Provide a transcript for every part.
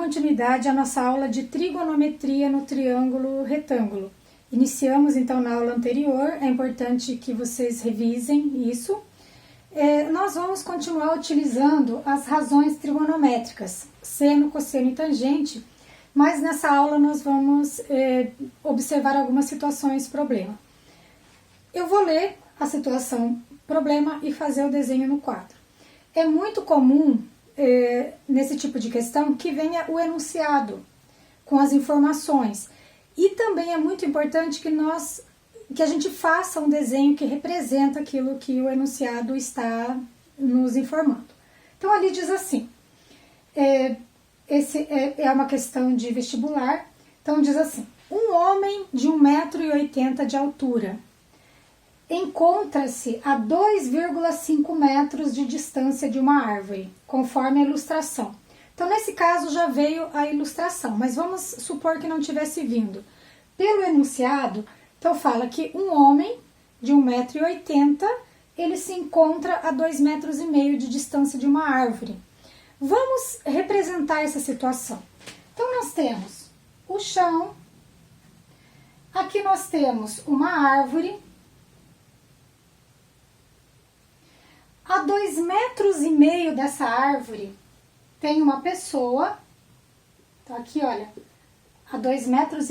continuidade à nossa aula de trigonometria no triângulo retângulo. Iniciamos então na aula anterior, é importante que vocês revisem isso. Nós vamos continuar utilizando as razões trigonométricas, seno, cosseno e tangente, mas nessa aula nós vamos observar algumas situações problema. Eu vou ler a situação problema e fazer o desenho no quadro. É muito comum nesse tipo de questão que venha o enunciado com as informações. E também é muito importante que a gente faça um desenho que representa aquilo que o enunciado está nos informando. Então ali diz assim, esse é uma questão de vestibular, então diz assim, um homem de 1,80 m de altura encontra-se a 2,5 metros de distância de uma árvore, conforme a ilustração. Então, nesse caso, já veio a ilustração, mas vamos supor que não tivesse vindo. Pelo enunciado, então fala que um homem de 1,80 m, ele se encontra a 2,5 metros de distância de uma árvore. Vamos representar essa situação. Então, nós temos o chão, aqui nós temos uma árvore, a 2,5 metros dessa árvore tem uma pessoa, então aqui olha, a 2,5 metros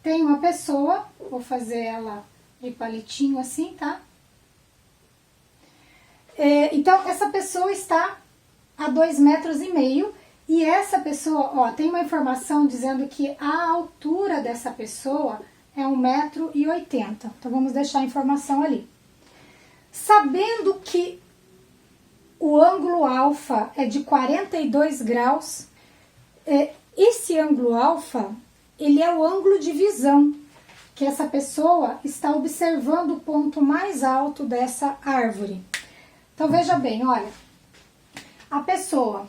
tem uma pessoa, vou fazer ela de palitinho assim, tá? Então essa pessoa está a 2,5 metros e essa pessoa, ó, tem uma informação dizendo que a altura dessa pessoa é 1,80 m, então vamos deixar a informação ali. Sabendo que o ângulo alfa é de 42 graus, esse ângulo alfa, ele é o ângulo de visão, que essa pessoa está observando o ponto mais alto dessa árvore. Então veja bem, olha, a pessoa,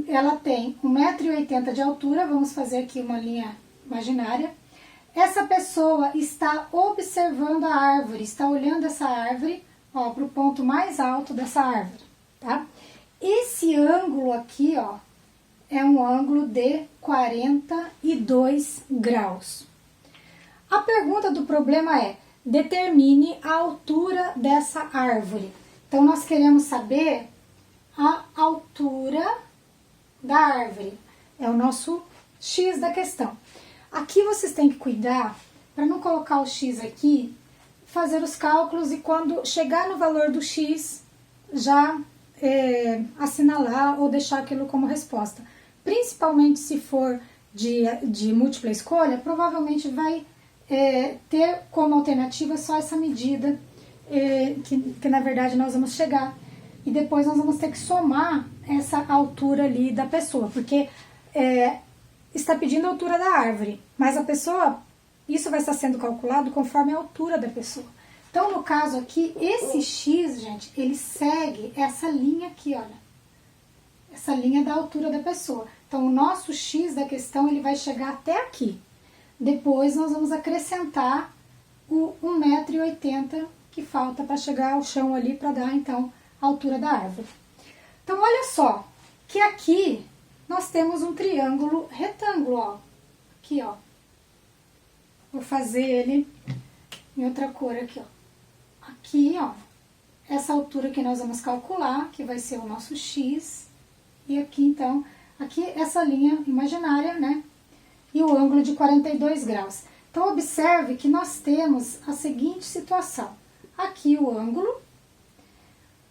ela tem 1,80 m de altura, vamos fazer aqui uma linha imaginária. Essa pessoa está observando a árvore, está olhando essa árvore, ó, para o ponto mais alto dessa árvore, tá? Esse ângulo aqui, ó, é um ângulo de 42 graus. A pergunta do problema é, determine a altura dessa árvore. Então, nós queremos saber a altura da árvore. É o nosso X da questão. Aqui vocês têm que cuidar para não colocar o X aqui, fazer os cálculos e quando chegar no valor do X, já assinalar ou deixar aquilo como resposta. Principalmente se for de múltipla escolha, provavelmente vai ter como alternativa só essa medida que na verdade nós vamos chegar. E depois nós vamos ter que somar essa altura ali da pessoa, porque está pedindo a altura da árvore, mas a pessoa... Isso vai estar sendo calculado conforme a altura da pessoa. Então, no caso aqui, esse X, gente, ele segue essa linha aqui, olha. Essa linha da altura da pessoa. Então, o nosso X da questão, ele vai chegar até aqui. Depois, nós vamos acrescentar o 1,80 m que falta para chegar ao chão ali, para dar, então, a altura da árvore. Então, olha só, que aqui nós temos um triângulo retângulo, ó. Aqui, ó. Vou fazer ele em outra cor aqui, ó. Aqui, ó, essa altura que nós vamos calcular, que vai ser o nosso X. E aqui, então, aqui essa linha imaginária, né? E o ângulo de 42 graus. Então, observe que nós temos a seguinte situação. Aqui o ângulo,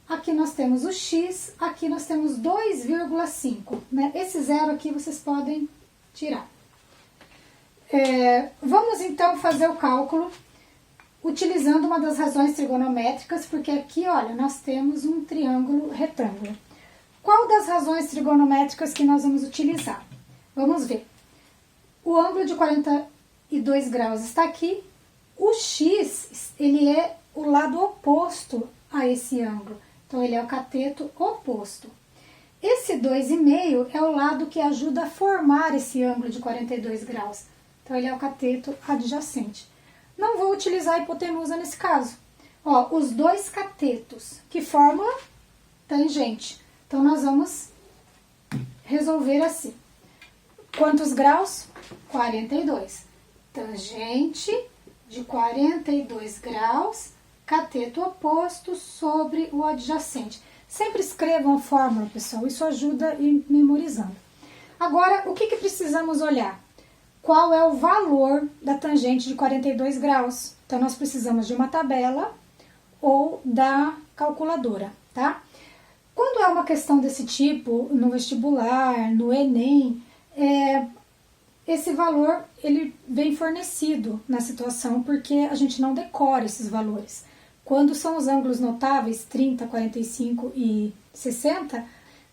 aqui nós temos o X, aqui nós temos 2,5, né? Esse zero aqui vocês podem tirar. Vamos então fazer o cálculo utilizando uma das razões trigonométricas, porque aqui, olha, nós temos um triângulo retângulo. Qual das razões trigonométricas que nós vamos utilizar? Vamos ver. O ângulo de 42 graus está aqui. O X, ele é o lado oposto a esse ângulo. Então, ele é o cateto oposto. Esse 2,5 é o lado que ajuda a formar esse ângulo de 42 graus. Então, ele é o cateto adjacente. Não vou utilizar a hipotenusa nesse caso. Ó, os dois catetos. Que fórmula? Tangente. Então, nós vamos resolver assim. Quantos graus? 42. Tangente de 42 graus, cateto oposto sobre o adjacente. Sempre escrevam a fórmula, pessoal, isso ajuda em memorizando. Agora, o que precisamos olhar? Qual é o valor da tangente de 42 graus? Então, nós precisamos de uma tabela ou da calculadora, tá? Quando é uma questão desse tipo, no vestibular, no Enem, esse valor ele vem fornecido na situação porque a gente não decora esses valores. Quando são os ângulos notáveis, 30, 45 e 60,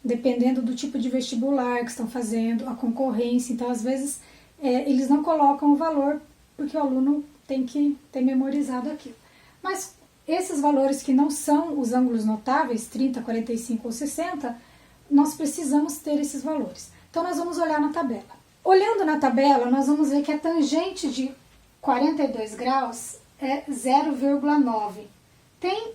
dependendo do tipo de vestibular que estão fazendo, a concorrência, então às vezes eles não colocam o valor porque o aluno tem que ter memorizado aquilo. Mas esses valores que não são os ângulos notáveis, 30, 45 ou 60, nós precisamos ter esses valores. Então nós vamos olhar na tabela. Olhando na tabela, nós vamos ver que a tangente de 42 graus é 0,9. Tem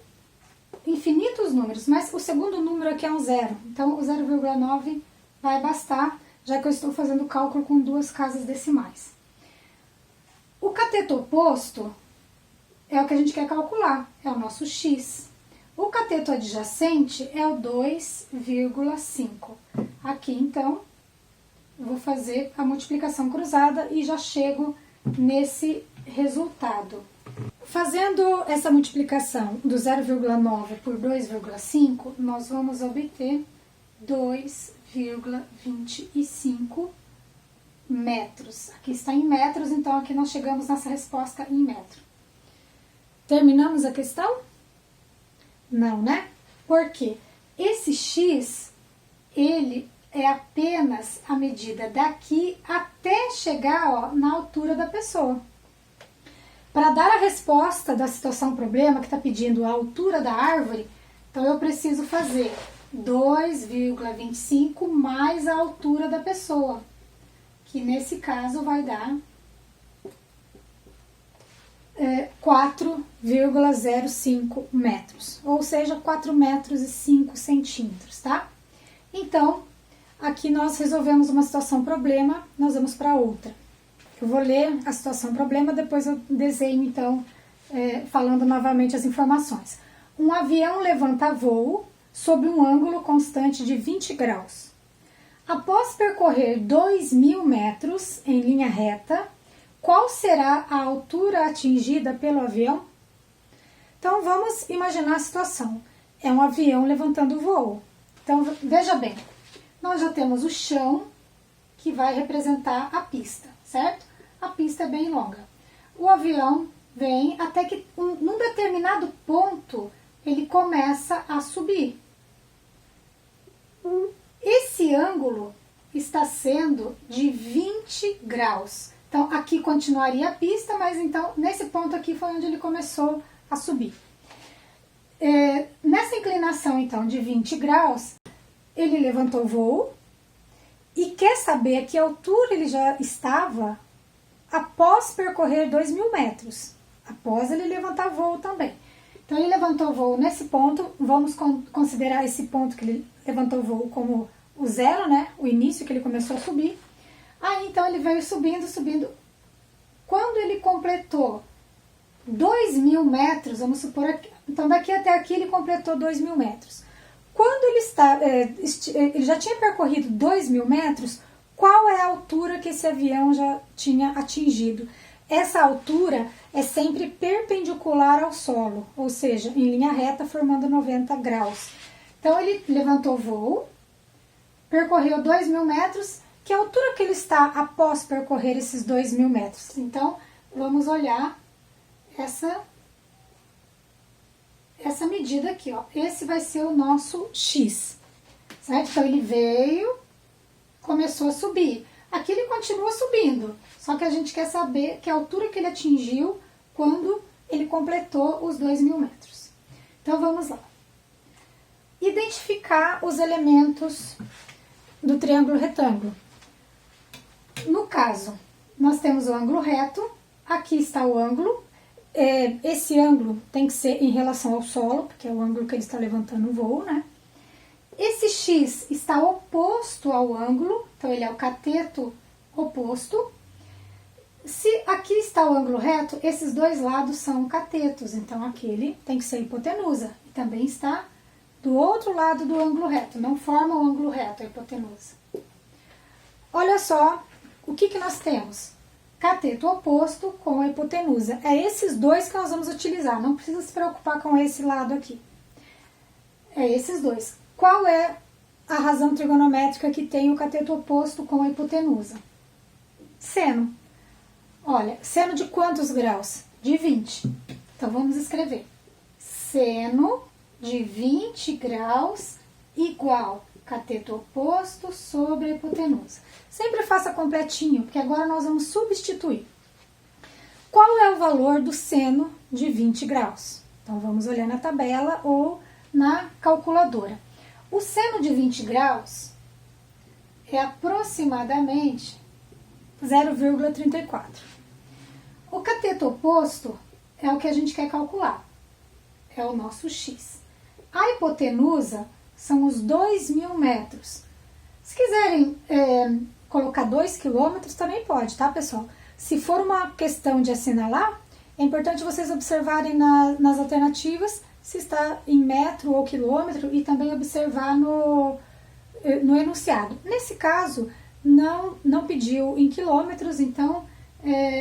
infinitos números, mas o segundo número aqui é um zero. Então, o 0,9 vai bastar, já que eu estou fazendo o cálculo com duas casas decimais. O cateto oposto é o que a gente quer calcular, é o nosso x. O cateto adjacente é o 2,5. Aqui, então, eu vou fazer a multiplicação cruzada e já chego nesse resultado. Fazendo essa multiplicação do 0,9 por 2,5, nós vamos obter 2,25 metros. Aqui está em metros, então aqui nós chegamos nessa resposta em metro. Terminamos a questão? Não, né? Porque esse x, ele é apenas a medida daqui até chegar, ó, na altura da pessoa. Para dar a resposta da situação problema, que está pedindo a altura da árvore, então eu preciso fazer 2,25 mais a altura da pessoa, que nesse caso vai dar 4,05 metros, ou seja, 4 metros e 5 centímetros, tá? Então, aqui nós resolvemos uma situação problema, nós vamos para outra. Eu vou ler a situação problema, depois eu desenho, então, falando novamente as informações. Um avião levanta voo sob um ângulo constante de 20 graus. Após percorrer 2.000 metros em linha reta, qual será a altura atingida pelo avião? Então, vamos imaginar a situação. É um avião levantando voo. Então, veja bem, nós já temos o chão, que vai representar a pista, certo? A pista é bem longa. O avião vem até que, num determinado ponto, ele começa a subir. Esse ângulo está sendo de 20 graus. Então, aqui continuaria a pista, mas então, nesse ponto aqui foi onde ele começou a subir. Nessa inclinação, então, de 20 graus, ele levantou o voo e quer saber a que altura ele já estava após percorrer 2.000 metros. Após ele levantar voo também. Então, ele levantou voo nesse ponto, vamos considerar esse ponto que ele levantou voo como o zero, né? O início que ele começou a subir. Aí, então, ele veio subindo, subindo. Quando ele completou 2.000 metros, vamos supor, aqui, então daqui até aqui ele completou 2.000 metros. Quando ele já tinha percorrido 2.000 metros, qual é a altura que esse avião já tinha atingido? Essa altura é sempre perpendicular ao solo, ou seja, em linha reta, formando 90 graus. Então, ele levantou o voo, percorreu 2.000 metros. Que altura que ele está após percorrer esses 2.000 metros? Então, vamos olhar essa medida aqui, ó. Esse vai ser o nosso X, certo? Então, ele veio, começou a subir. Aqui ele continua subindo, só que a gente quer saber que altura que ele atingiu quando ele completou os 2.000 metros. Então, vamos lá. Identificar os elementos do triângulo retângulo. No caso, nós temos o ângulo reto, aqui está o ângulo, esse ângulo tem que ser em relação ao solo, porque é o ângulo que ele está levantando o voo, né? Esse X está oposto ao ângulo, então ele é o cateto oposto. Se aqui está o ângulo reto, esses dois lados são catetos, então aquele tem que ser hipotenusa. E também está do outro lado do ângulo reto, não forma o ângulo reto, a hipotenusa. Olha só o que nós temos. Cateto oposto com a hipotenusa. É esses dois que nós vamos utilizar, não precisa se preocupar com esse lado aqui. É esses dois. Qual é a razão trigonométrica que tem o cateto oposto com a hipotenusa? Seno. Olha, seno de quantos graus? De 20. Então, vamos escrever. Seno de 20 graus igual cateto oposto sobre a hipotenusa. Sempre faça completinho, porque agora nós vamos substituir. Qual é o valor do seno de 20 graus? Então, vamos olhar na tabela ou na calculadora. O seno de 20 graus é aproximadamente 0,34. O cateto oposto é o que a gente quer calcular, é o nosso x. A hipotenusa são os 2.000 metros. Se quiserem colocar 2 quilômetros, também pode, tá, pessoal? Se for uma questão de assinalar, é importante vocês observarem nas alternativas se está em metro ou quilômetro e também observar no enunciado. Nesse caso, não pediu em quilômetros, então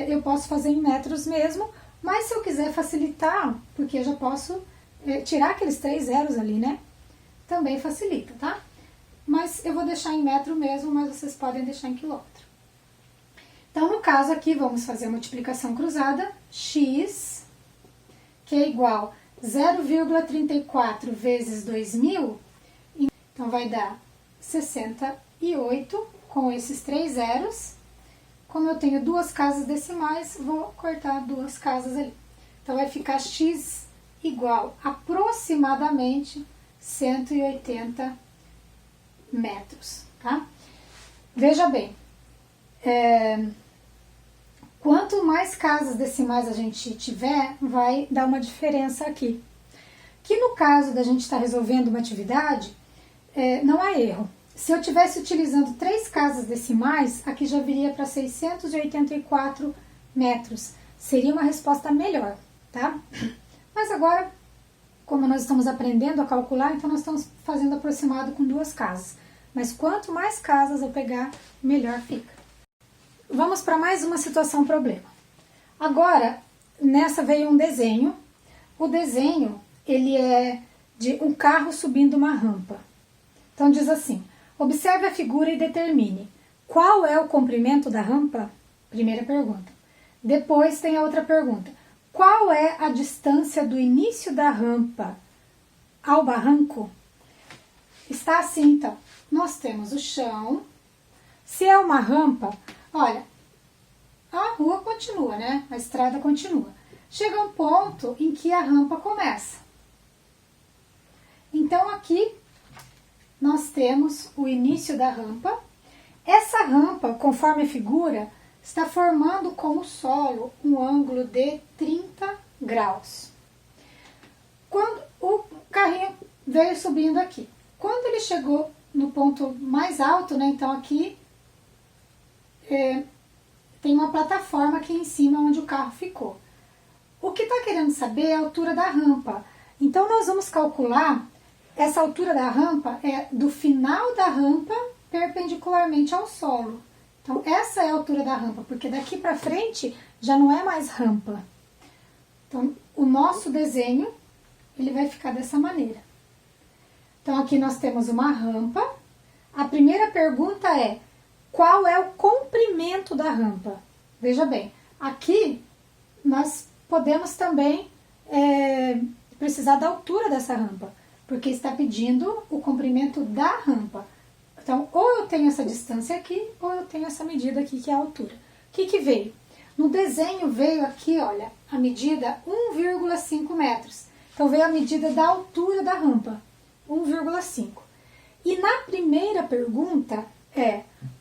eu posso fazer em metros mesmo, mas se eu quiser facilitar, porque eu já posso tirar aqueles 3 zeros ali, né? Também facilita, tá? Mas eu vou deixar em metro mesmo, mas vocês podem deixar em quilômetro. Então, no caso aqui, vamos fazer a multiplicação cruzada, x, que é igual a 0,34 vezes 2.000, então vai dar 68 com esses 3 zeros. Como eu tenho 2 casas decimais, vou cortar 2 casas ali. Então, vai ficar x igual aproximadamente 180 metros, tá? Veja bem, quanto mais casas decimais a gente tiver, vai dar uma diferença aqui. Que no caso da gente estar resolvendo uma atividade, não há erro. Se eu estivesse utilizando 3 casas decimais, aqui já viria para 684 metros. Seria uma resposta melhor, tá? Mas agora, como nós estamos aprendendo a calcular, então nós estamos fazendo aproximado com 2 casas. Mas quanto mais casas eu pegar, melhor fica. Vamos para mais uma situação problema. Agora, nessa veio um desenho. O desenho, ele é de um carro subindo uma rampa. Então diz assim: observe a figura e determine qual é o comprimento da rampa? Primeira pergunta. Depois tem a outra pergunta. Qual é a distância do início da rampa ao barranco? Está assim, então. Nós temos o chão. Se é uma rampa, olha, a rua continua, né? A estrada continua. Chega um ponto em que a rampa começa. Então, aqui nós temos o início da rampa. Essa rampa, conforme a figura, está formando com o solo um ângulo de 30 graus. Quando o carrinho veio subindo aqui, quando ele chegou no ponto mais alto, né, então aqui tem uma plataforma aqui em cima onde o carro ficou. O que está querendo saber é a altura da rampa. Então, nós vamos calcular essa altura da rampa do final da rampa perpendicularmente ao solo. Então, essa é a altura da rampa, porque daqui para frente já não é mais rampa. Então, o nosso desenho, ele vai ficar dessa maneira. Então, aqui nós temos uma rampa. A primeira pergunta é: qual é o comprimento da rampa? Veja bem, aqui nós podemos também precisar da altura dessa rampa, porque está pedindo o comprimento da rampa. Então, ou eu tenho essa distância aqui, ou eu tenho essa medida aqui, que é a altura. O que veio? No desenho veio aqui, olha, a medida 1,5 metros. Então, veio a medida da altura da rampa, 1,5. E na primeira pergunta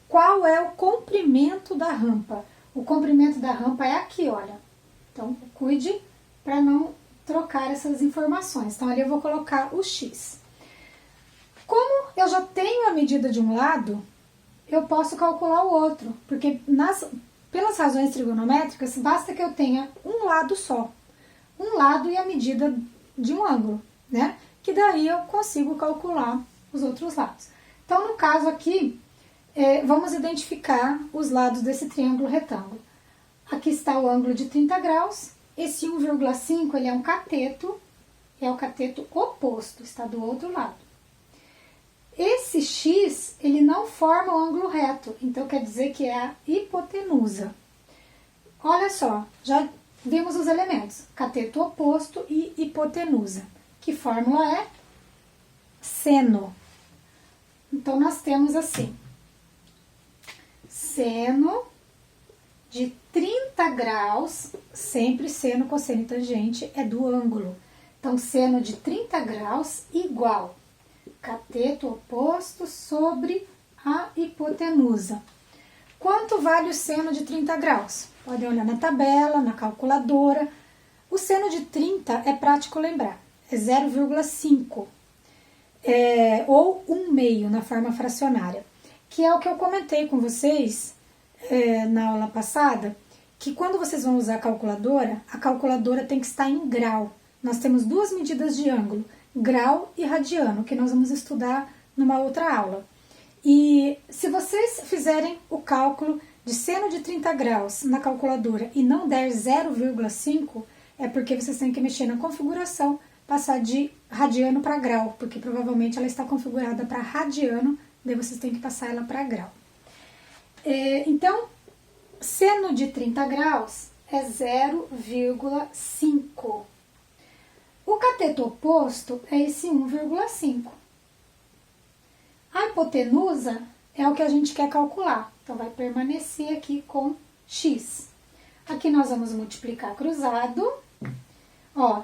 qual é o comprimento da rampa? O comprimento da rampa é aqui, olha. Então, cuide para não trocar essas informações. Então, ali eu vou colocar o X. Como eu já tenho a medida de um lado, eu posso calcular o outro, porque pelas razões trigonométricas, basta que eu tenha um lado só. Um lado e a medida de um ângulo, né? Que daí eu consigo calcular os outros lados. Então, no caso aqui, vamos identificar os lados desse triângulo retângulo. Aqui está o ângulo de 30 graus. Esse 1,5 ele é um cateto, é o cateto oposto, está do outro lado. Esse x, ele não forma o ângulo reto, então quer dizer que é a hipotenusa. Olha só, já vimos os elementos, cateto oposto e hipotenusa. Que fórmula é? Seno. Então, nós temos assim, seno de 30 graus, sempre seno, cosseno e tangente é do ângulo. Então, seno de 30 graus igual cateto oposto sobre a hipotenusa. Quanto vale o seno de 30 graus? Podem olhar na tabela, na calculadora. O seno de 30 é prático lembrar, é 0,5. Ou 1/2 na forma fracionária, que é o que eu comentei com vocês na aula passada, que quando vocês vão usar a calculadora tem que estar em grau. Nós temos duas medidas de ângulo, grau e radiano, que nós vamos estudar numa outra aula. E se vocês fizerem o cálculo de seno de 30 graus na calculadora e não der 0,5, é porque vocês têm que mexer na configuração, passar de radiano para grau, porque provavelmente ela está configurada para radiano, daí vocês têm que passar ela para grau. Então, seno de 30 graus é 0,5. O cateto oposto é esse 1,5. A hipotenusa é o que a gente quer calcular, então vai permanecer aqui com x. Aqui nós vamos multiplicar cruzado. Ó,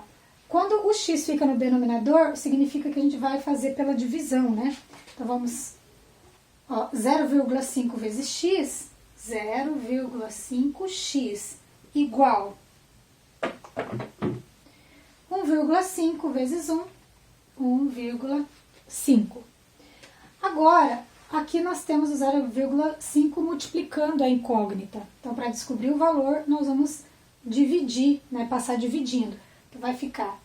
quando o x fica no denominador, significa que a gente vai fazer pela divisão, né? Então vamos, 0,5 vezes x, 0,5x igual 1,5 vezes 1, 1,5. Agora, aqui nós temos o 0,5 multiplicando a incógnita. Então, para descobrir o valor, nós vamos dividir, né, passar dividindo. Então, vai ficar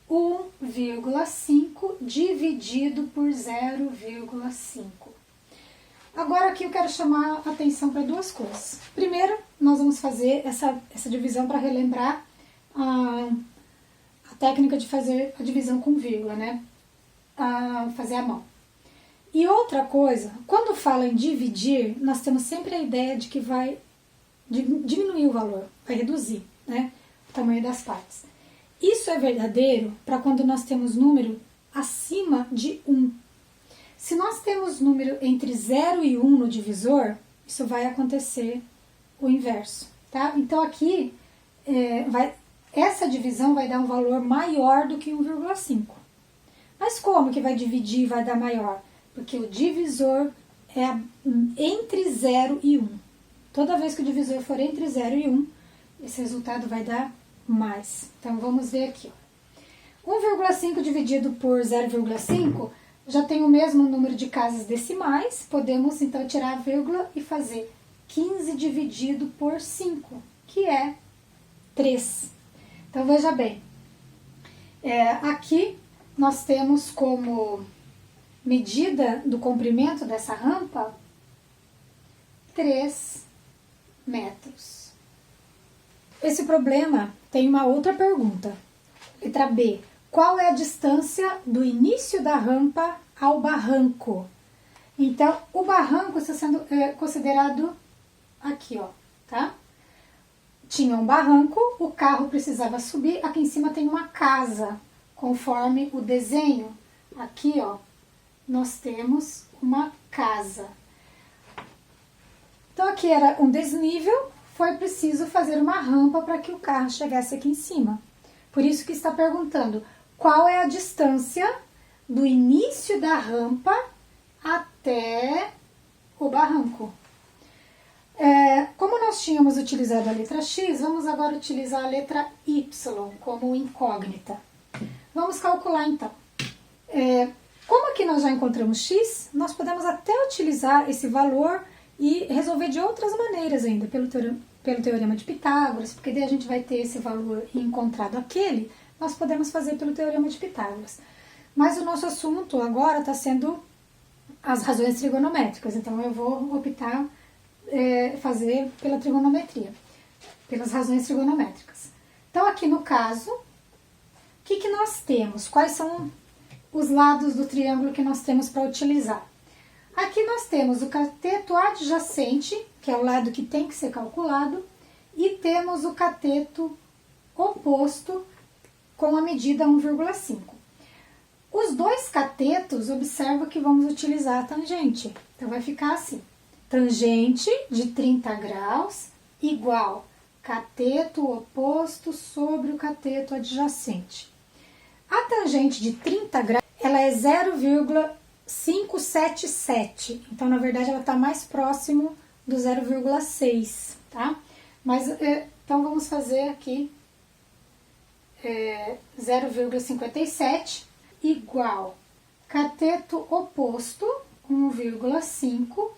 1,5 dividido por 0,5. Agora, aqui eu quero chamar a atenção para duas coisas. Primeiro, nós vamos fazer essa divisão para relembrar a técnica de fazer a divisão com vírgula, né? Fazer à mão. E outra coisa, quando fala em dividir, nós temos sempre a ideia de que vai diminuir o valor, vai reduzir, né, o tamanho das partes. Isso é verdadeiro para quando nós temos número acima de 1. Se nós temos número entre 0 e 1 no divisor, isso vai acontecer o inverso, tá? Então aqui, essa divisão vai dar um valor maior do que 1,5. Mas como que vai dividir e vai dar maior? Porque o divisor é entre 0 e 1. Toda vez que o divisor for entre 0 e 1, esse resultado vai dar mais. Então, vamos ver aqui. 1,5 dividido por 0,5 já tem o mesmo número de casas decimais. Podemos, então, tirar a vírgula e fazer 15 dividido por 5, que é 3. Então, veja bem. Aqui nós temos como medida do comprimento dessa rampa 3 metros. Esse problema tem uma outra pergunta. Letra B. Qual é a distância do início da rampa ao barranco? Então, o barranco está sendo considerado aqui, ó, tá? Tinha um barranco, o carro precisava subir, aqui em cima tem uma casa, conforme o desenho. Aqui, ó, nós temos uma casa. Então, aqui era um desnível, foi preciso fazer uma rampa para que o carro chegasse aqui em cima. Por isso que está perguntando, qual é a distância do início da rampa até o barranco? Como nós tínhamos utilizado a letra X, vamos agora utilizar a letra Y como incógnita. Vamos calcular, então. Como aqui nós já encontramos x, nós podemos até utilizar esse valor e resolver de outras maneiras ainda, pelo teorema de Pitágoras, porque daí a gente vai ter esse valor e encontrado aquele, nós podemos fazer pelo teorema de Pitágoras. Mas o nosso assunto agora está sendo as razões trigonométricas, então eu vou optar fazer pela trigonometria, pelas razões trigonométricas. Então aqui no caso, o que nós temos? Quais são os lados do triângulo que nós temos para utilizar? Aqui nós temos o cateto adjacente, que é o lado que tem que ser calculado, e temos o cateto oposto com a medida 1,5. Os dois catetos, observa que vamos utilizar a tangente. Então vai ficar assim, tangente de 30 graus igual cateto oposto sobre o cateto adjacente. A tangente de 30 graus, ela é 0,577. Então, na verdade, ela está mais próximo do 0,6, tá? Mas, então, vamos fazer aqui 0,57 igual cateto oposto, 1,5,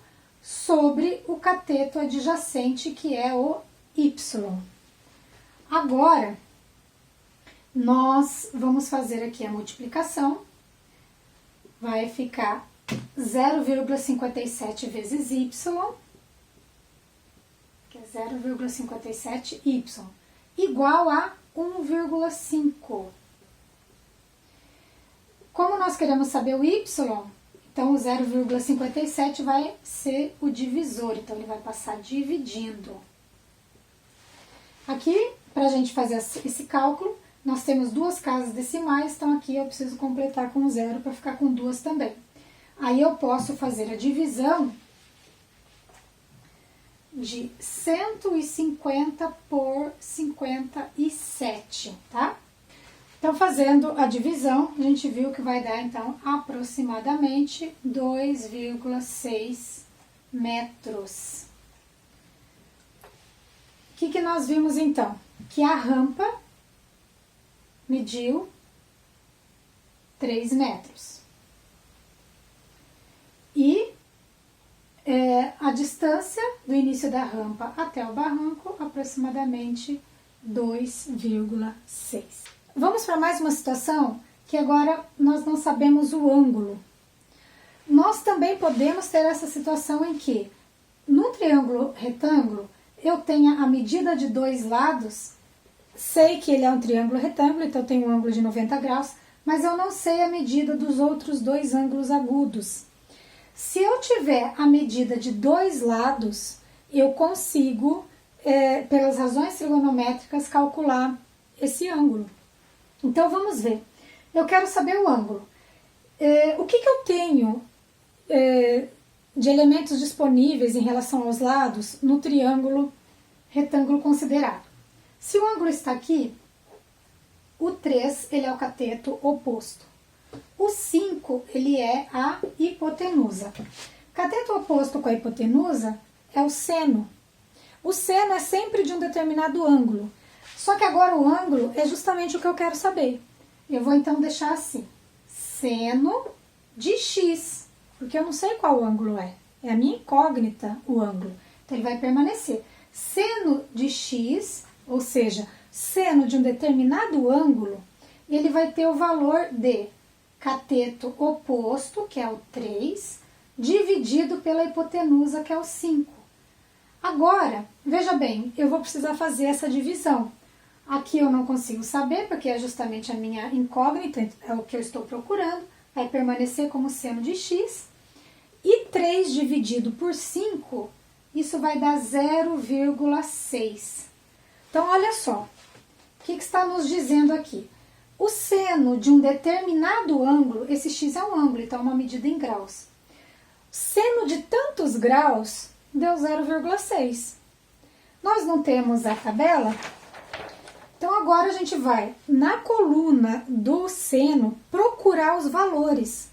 sobre o cateto adjacente, que é o y. Agora, nós vamos fazer aqui a multiplicação. Vai ficar 0,57 vezes y, que é 0,57y, igual a 1,5. Como nós queremos saber o y, então o 0,57 vai ser o divisor, então ele vai passar dividindo. Aqui, para a gente fazer esse cálculo, nós temos duas casas decimais, então aqui eu preciso completar com 0 para ficar com duas também. Aí eu posso fazer a divisão de 150 por 57, tá? Então, fazendo a divisão, a gente viu que vai dar, então, aproximadamente 2,6 metros. O que nós vimos, então? Que a rampa mediu 3 metros. E a distância do início da rampa até o barranco, aproximadamente 2,6. Vamos para mais uma situação que agora nós não sabemos o ângulo. Nós também podemos ter essa situação em que, no triângulo retângulo, eu tenha a medida de dois lados. Sei que ele é um triângulo retângulo, então eu tenho um ângulo de 90 graus, mas eu não sei a medida dos outros dois ângulos agudos. Se eu tiver a medida de dois lados, eu consigo, pelas razões trigonométricas, calcular esse ângulo. Então vamos ver. Eu quero saber o ângulo. O que eu tenho de elementos disponíveis em relação aos lados no triângulo retângulo considerado? Se o ângulo está aqui, o 3 ele é o cateto oposto. O 5 ele é a hipotenusa. Cateto oposto com a hipotenusa é o seno. O seno é sempre de um determinado ângulo. Só que agora o ângulo é justamente o que eu quero saber. Eu vou então deixar assim, seno de x, porque eu não sei qual ângulo é. É a minha incógnita o ângulo. Então ele vai permanecer. Seno de x, ou seja, seno de um determinado ângulo, ele vai ter o valor de cateto oposto, que é o 3, dividido pela hipotenusa, que é o 5. Agora, veja bem, eu vou precisar fazer essa divisão. Aqui eu não consigo saber, porque é justamente a minha incógnita, é o que eu estou procurando, vai permanecer como seno de x. E 3 dividido por 5, isso vai dar 0,6. Então, olha só, o que está nos dizendo aqui? O seno de um determinado ângulo, esse x é um ângulo, então é uma medida em graus. Seno de tantos graus deu 0,6. Nós não temos a tabela? Então, agora a gente vai, na coluna do seno, procurar os valores.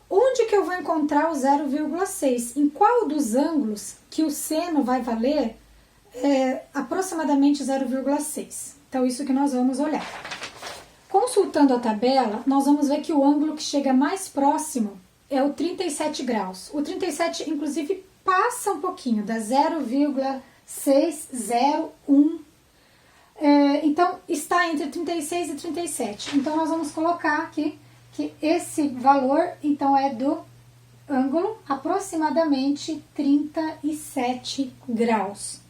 Onde que eu vou encontrar o 0,6? Em qual dos ângulos que o seno vai valer aproximadamente 0,6? Então, isso que nós vamos olhar. Consultando a tabela, nós vamos ver que o ângulo que chega mais próximo é o 37 graus. O 37, inclusive, passa um pouquinho, dá 0,601. Então, está entre 36 e 37. Então, nós vamos colocar aqui que esse valor, então, é do ângulo aproximadamente 37 graus.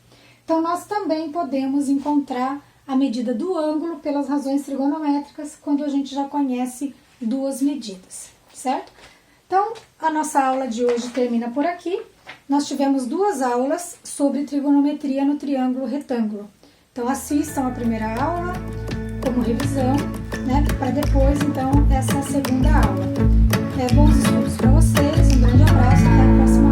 Então, nós também podemos encontrar a medida do ângulo pelas razões trigonométricas, quando a gente já conhece duas medidas, certo? Então, a nossa aula de hoje termina por aqui. Nós tivemos duas aulas sobre trigonometria no triângulo retângulo. Então, assistam a primeira aula como revisão, né? Para depois, então, essa segunda aula. Bons estudos para vocês, um grande abraço, até a próxima.